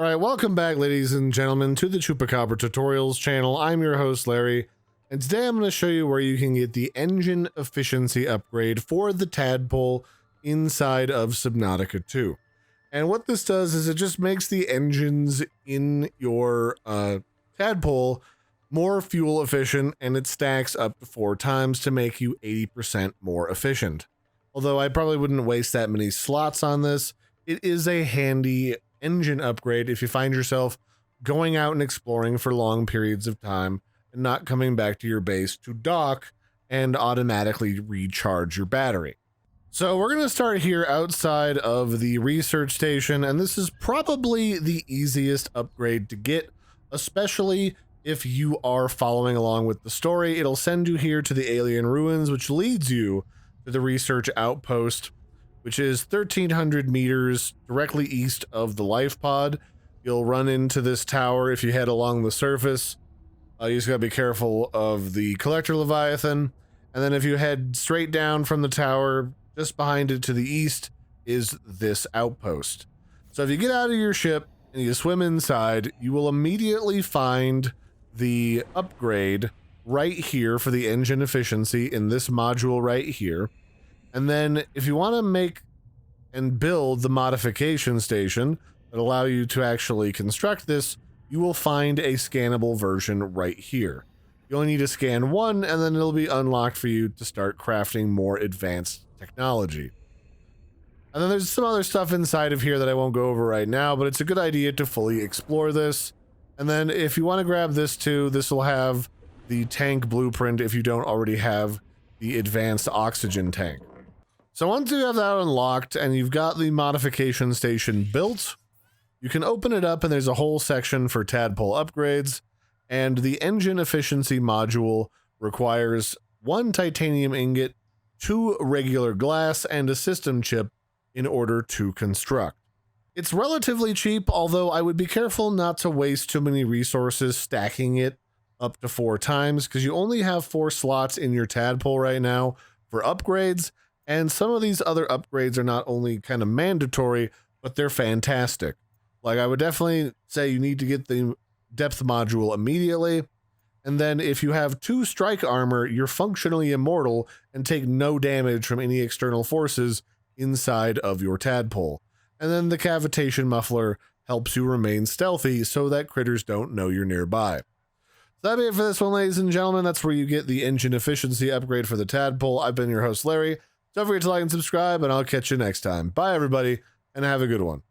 All right, welcome back, ladies and gentlemen, to the Chupacabra Tutorials channel. I'm your host, Larry, and today I'm going to show you where you can get the engine efficiency upgrade for the Tadpole inside of Subnautica 2. And what this does is it just makes the engines in your Tadpole more fuel efficient, and it stacks up to 4 times to make you 80% more efficient. Although I probably wouldn't waste that many slots on this, it is a handy engine upgrade if you find yourself going out and exploring for long periods of time and not coming back to your base to dock and automatically recharge your battery. So we're going to start here outside of the research station, and this is probably the easiest upgrade to get, especially if you are following along with the story. It'll send you here to the alien ruins, which leads you to the Research Outpost, which is 1,300 meters directly east of the life pod. You'll run into this tower if you head along the surface. You just gotta be careful of the collector Leviathan. And then if you head straight down from the tower, just behind it to the east is this outpost. So if you get out of your ship and you swim inside, you will immediately find the upgrade right here for the engine efficiency in this module right here. And then if you want to make and build the modification station that allow you to actually construct this, you will find a scannable version right here. You only need to scan one, and then it'll be unlocked for you to start crafting more advanced technology. And then there's some other stuff inside of here that I won't go over right now, but it's a good idea to fully explore this. And then if you want to grab this too, this will have the tank blueprint if you don't already have the advanced oxygen tank. So once you have that unlocked and you've got the modification station built, you can open it up and there's a whole section for Tadpole upgrades, and the engine efficiency module requires 1 titanium ingot, 2 regular glass, and a system chip in order to construct. It's relatively cheap, although I would be careful not to waste too many resources stacking it up to 4 times, because you only have 4 slots in your Tadpole right now for upgrades. And some of these other upgrades are not only kind of mandatory, but they're fantastic. Like, I would definitely say you need to get the depth module immediately. And then if you have 2 strike armor, you're functionally immortal and take no damage from any external forces inside of your Tadpole. And then the cavitation muffler helps you remain stealthy so that critters don't know you're nearby. So that'll be it for this one, ladies and gentlemen. That's where you get the engine efficiency upgrade for the Tadpole. I've been your host, Larry. Don't forget to like and subscribe, and I'll catch you next time. Bye, everybody, and have a good one.